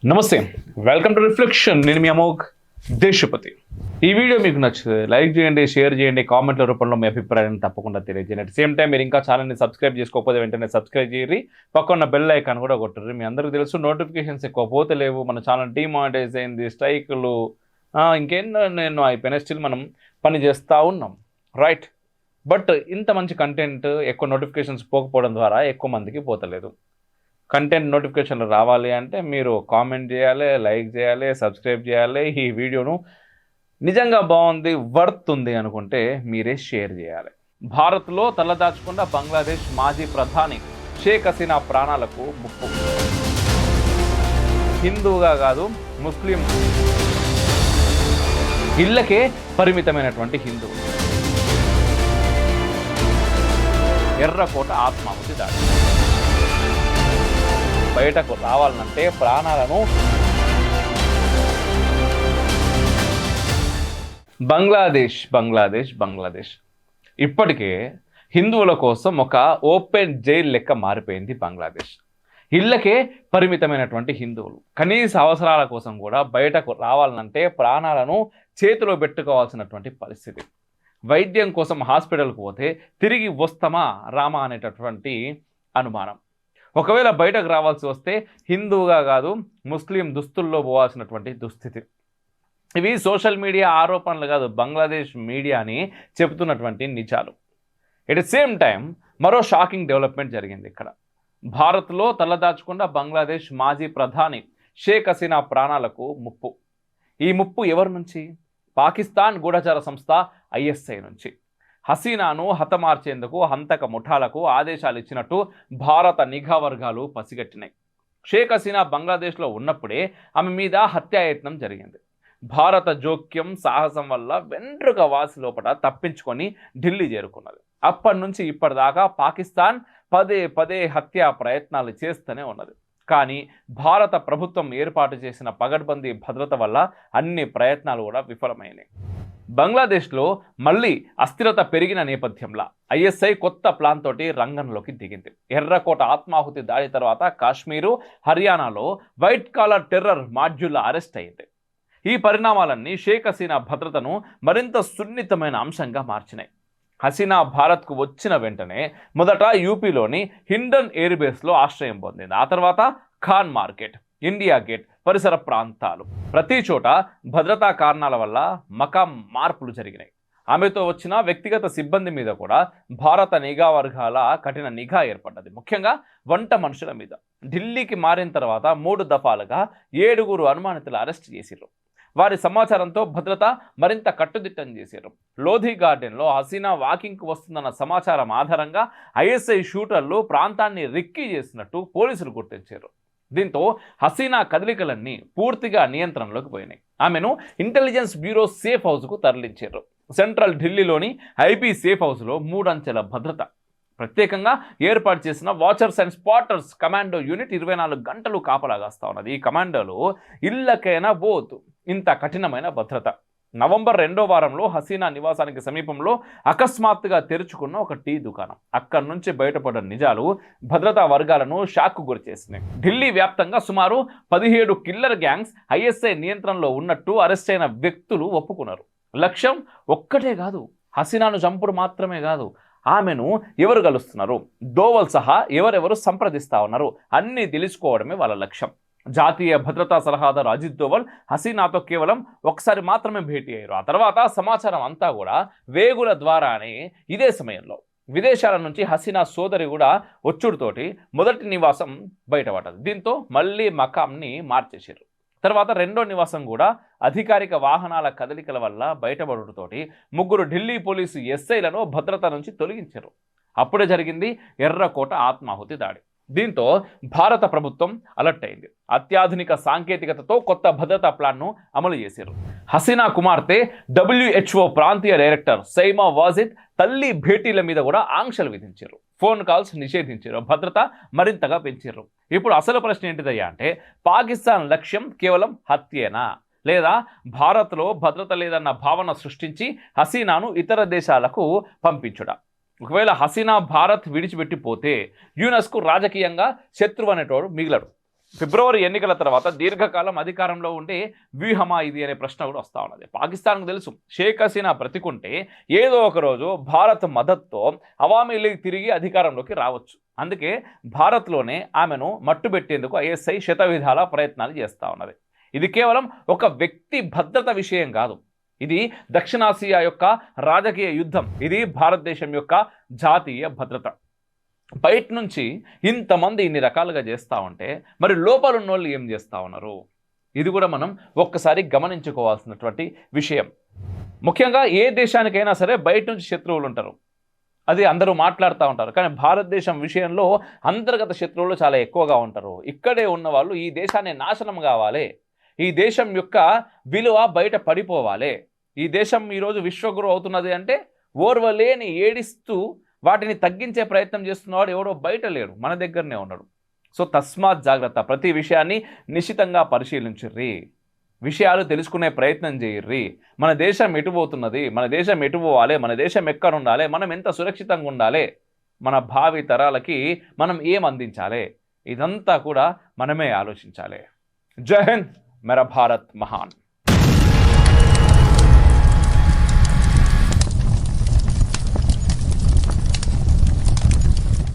నమస్తే, welcome to reflection. నేను మీ అమోఘ్ దేశపతి. ఈ వీడియో మీకు నచ్చితే లైక్ చేయండి, షేర్ చేయండి, కామెంట్ల రూపంలో మీ అభిప్రాయాన్ని తప్పకుండా తెలియజేయండి. అట్ సేమ్ టైం మీరు ఇంకా ఛానల్ని సబ్స్క్రైబ్ చేసుకోకపోతే వెంటనే సబ్స్క్రైబ్ చేయరి, పక్కన బెల్ ఐకాన్ కూడా కొట్టరు. మీ అందరికీ తెలుసు నోటిఫికేషన్స్ ఎక్కువ పోతే లేవు, మన ఛానల్ డిమానిటైజ్ అయింది, స్ట్రైకులు ఇంకేందో అయిపోయినా స్టిల్ మనం పని చేస్తూ ఉన్నాం, రైట్? బట్ ఇంత మంచి కంటెంట్ ఎక్కువ నోటిఫికేషన్స్ పోకపోవడం ద్వారా ఎక్కువ మందికి పోతలేదు. కంటెంట్ నోటిఫికేషన్లు రావాలి అంటే మీరు కామెంట్ చేయాలి, లైక్ చేయాలి, సబ్స్క్రైబ్ చేయాలి. ఈ వీడియోను నిజంగా బాగుంది, వర్త్ ఉంది అనుకుంటే మీరే షేర్ చేయాలి. భారత్లో తలదాచుకున్న బంగ్లాదేశ్ మాజీ ప్రధాని షేక్ హసీనా ప్రాణాలకు ముప్పు. హిందువుగా కాదు, ముస్లిం ఇళ్ళకే పరిమితమైనటువంటి హిందువు. ఎర్రకోట ఆత్మాహుతి దాడి. బయటకు రావాలంటే ప్రాణాలను బంగ్లాదేశ్ ఇప్పటికే హిందువుల కోసం ఒక ఓపెన్ జైల్ లెక్క మారిపోయింది బంగ్లాదేశ్. ఇళ్ళకే పరిమితమైనటువంటి హిందువులు కనీస అవసరాల కోసం కూడా బయటకు రావాలంటే ప్రాణాలను చేతిలో పెట్టుకోవాల్సినటువంటి పరిస్థితి. వైద్యం కోసం హాస్పిటల్కి పోతే తిరిగి వస్తామా రామా అనేటటువంటి అనుమానం. ఒకవేళ బయటకు రావాల్సి వస్తే హిందువుగా కాదు, ముస్లిం దుస్తుల్లో పోవాల్సినటువంటి దుస్థితి. ఇవి సోషల్ మీడియా ఆరోపణలు కాదు, బంగ్లాదేశ్ మీడియాని చెబుతున్నటువంటి నిజాలు. ఎట్ ది సేమ్ టైం మరో షాకింగ్ డెవలప్మెంట్ జరిగింది ఇక్కడ. భారత్లో తలదాచుకున్న బంగ్లాదేశ్ మాజీ ప్రధాని షేక్ హసీనా ప్రాణాలకు ముప్పు. ఈ ముప్పు ఎవరి నుంచి? పాకిస్తాన్ గూఢచార సంస్థ ISI నుంచి. హసీనాను హతమార్చేందుకు హంతక ముఠాలకు ఆదేశాలు ఇచ్చినట్టు భారత నిఘా వర్గాలు పసిగట్టినాయి. షేక్ హసీనా బంగ్లాదేశ్లో ఉన్నప్పుడే ఆమె మీద హత్యాయత్నం జరిగింది. భారత జోక్యం సాహసం వల్ల వెంట్రుక వాసి లోపల తప్పించుకొని ఢిల్లీ చేరుకున్నది. అప్పటి నుంచి ఇప్పటిదాకా పాకిస్తాన్ పదే హత్యా ప్రయత్నాలు చేస్తూనే ఉన్నది. కానీ భారత ప్రభుత్వం ఏర్పాటు చేసిన పగడ్బందీ భద్రత వల్ల అన్ని ప్రయత్నాలు కూడా విఫలమైనాయి. బంగ్లాదేశ్లో మళ్ళీ అస్థిరత పెరిగిన నేపథ్యంలో ISI కొత్త ప్లాన్ తోటి రంగంలోకి దిగింది. ఎర్రకోట ఆత్మాహుతి దాడి తర్వాత కాశ్మీరు, హర్యానాలో white collar terror module arrest అయింది. ఈ పరిణామాలన్నీ షేక్ హసీనా భద్రతను మరింత సున్నితమైన అంశంగా మార్చినాయి. హసీనా భారత్కు వచ్చిన వెంటనే మొదట యూపీలోని హిండన్ ఎయిర్ బేస్లో ఆశ్రయం పొందింది. ఆ తర్వాత ఖాన్ మార్కెట్, ఇండియా గేట్ పరిసర ప్రాంతాలు, ప్రతి చోట భద్రతా కారణాల వల్ల మకాం మార్పులు జరిగినాయి. ఆమెతో వచ్చిన వ్యక్తిగత సిబ్బంది మీద కూడా భారత నిఘా వర్గాల కఠిన నిఘా ఏర్పడ్డది, ముఖ్యంగా వంట మనుషుల మీద. ఢిల్లీకి మారిన తర్వాత 3 దఫాలుగా 7 అనుమానితులు అరెస్ట్ చేసిర్రు. వారి సమాచారంతో భద్రత మరింత కట్టుదిట్టం చేశారు. లోధి గార్డెన్లో హసీనా వాకింగ్కు వస్తుందన్న సమాచారం ఆధారంగా ISI షూటర్లు ప్రాంతాన్ని రిక్కీ చేసినట్టు పోలీసులు గుర్తించారు. దీంతో హసీనా కదలికలన్నీ పూర్తిగా నియంత్రణలోకి పోయినాయి. ఆమెను ఇంటెలిజెన్స్ బ్యూరో సేఫ్ హౌస్కు తరలించారు. సెంట్రల్ ఢిల్లీలోని IP సేఫ్ హౌస్లో 3 అంచెల భద్రత, ప్రత్యేకంగా ఏర్పాటు చేసిన watchers and spotters commando unit 24 గంటలు కాపలాగాస్తా ఉన్నది. ఈ కమాండోలు ఇళ్ళకైనా పోతు ఇంత కఠినమైన భద్రత. నవంబర్ 2వ వారంలో హసీనా నివాసానికి సమీపంలో అకస్మాత్తుగా తెరుచుకున్న ఒక టీ దుకాణం. అక్కడి నుంచి బయటపడ్డ నిజాలు భద్రతా వర్గాలను షాక్కు గురిచేసినాయి. ఢిల్లీ వ్యాప్తంగా సుమారు 17 కిల్లర్ గ్యాంగ్స్ ISI నియంత్రణలో ఉన్నట్టు అరెస్ట్ అయిన వ్యక్తులు ఒప్పుకున్నారు. లక్ష్యం ఒక్కటే కాదు, హసీనాను చంపుడు మాత్రమే కాదు, ఆమెను ఎవరు కలుస్తున్నారు, దోవల్ సహా ఎవరెవరు సంప్రదిస్తా ఉన్నారు అన్నీ తెలుసుకోవడమే వాళ్ళ లక్ష్యం. జాతీయ భద్రతా సలహాదారు అజిత్ దోవల్ హసీనాతో కేవలం ఒకసారి మాత్రమే భేటీ అయ్యారు. ఆ తర్వాత సమాచారం అంతా కూడా వేగుల ద్వారానే ఇదే సమయంలో విదేశాల నుంచి హసీనా సోదరి కూడా ఒచ్చుడుతోటి మొదటి నివాసం బయటపడ్డది. దీంతో మళ్ళీ మకాంని మార్చేశారు. తర్వాత 2వ నివాసం కూడా అధికారిక వాహనాల కదలికల వల్ల బయటపడుతోటి 3 ఢిల్లీ పోలీసు SIలను భద్రత నుంచి తొలగించారు. అప్పుడే జరిగింది ఎర్రకోట ఆత్మాహుతి దాడి. దీంతో భారత ప్రభుత్వం అలర్ట్ అయింది. అత్యాధునిక సాంకేతికతతో కొత్త భద్రతా ప్లాన్ను అమలు చేశారు. హసీనా కుమార్తె WHO ప్రాంతీయ డైరెక్టర్ సైమా వాజిద్ తల్లి భేటీల మీద కూడా ఆంక్షలు విధించారు. ఫోన్ కాల్స్ నిషేధించారు. భద్రత మరింతగా పెంచారు. ఇప్పుడు అసలు ప్రశ్న ఏంటిదయ్యా అంటే, పాకిస్తాన్ లక్ష్యం కేవలం హత్యేనా, లేదా భారత్లో భద్రత లేదన్న భావన సృష్టించి హసీనాను ఇతర దేశాలకు పంపించుడా? ఒకవేళ హసీనా భారత్ విడిచిపెట్టిపోతే యూనస్కు రాజకీయంగా శత్రువు అనేటోడు మిగిలడు. ఫిబ్రవరి ఎన్నికల తర్వాత దీర్ఘకాలం అధికారంలో ఉండే వ్యూహమా ఇది అనే ప్రశ్న కూడా వస్తూ ఉన్నది. పాకిస్తాన్కు తెలుసు షేక్ హసీనా బ్రతికుంటే ఏదో ఒక రోజు భారత్ మద్దతుతో అవామీ లీగ్ తిరిగి అధికారంలోకి రావచ్చు. అందుకే భారత్లోనే ఆమెను మట్టుబెట్టేందుకు ఐఎస్ఐ శతవిధాల ప్రయత్నాలు చేస్తూ ఉన్నది. ఇది కేవలం ఒక వ్యక్తి భద్రత విషయం కాదు, ఇది దక్షిణాసియా యొక్క రాజకీయ యుద్ధం, ఇది భారతదేశం యొక్క జాతీయ భద్రత. బయట నుంచి ఇంతమంది ఇన్ని రకాలుగా చేస్తూ ఉంటే మరి లోపల ఉన్న వాళ్ళు ఏం చేస్తూ ఉన్నారు, ఇది కూడా మనం ఒక్కసారి గమనించుకోవాల్సినటువంటి విషయం. ముఖ్యంగా ఏ దేశానికైనా సరే బయట నుంచి శత్రువులు ఉంటారు, అది అందరూ మాట్లాడుతూ ఉంటారు. కానీ భారతదేశం విషయంలో అంతర్గత శత్రువులు చాలా ఎక్కువగా ఉంటారు. ఇక్కడే ఉన్న వాళ్ళు ఈ దేశాన్ని నాశనం కావాలి, ఈ దేశం యొక్క విలువ బయట పడిపోవాలి, ఈ దేశం ఈరోజు విశ్వగురు అవుతున్నది అంటే ఓర్వలేని ఏడిస్తూ వాటిని తగ్గించే ప్రయత్నం చేస్తున్నవాడు ఎవడో బయట లేడు, మన దగ్గరనే ఉన్నాడు. సో తస్మాత్ జాగ్రత్త, ప్రతి విషయాన్ని నిశితంగా పరిశీలించుర్రి, విషయాలు తెలుసుకునే ప్రయత్నం చేయర్రి. మన దేశం ఎటుపోతున్నది, మన దేశం ఎటు పోవాలి, మన దేశం ఎక్కడ ఉండాలి, మనం ఎంత సురక్షితంగా ఉండాలి, మన భావి తరాలకి మనం ఏం అందించాలి, ఇదంతా కూడా మనమే ఆలోచించాలి. జై హింద్, మేరా భారత్ మహాన్.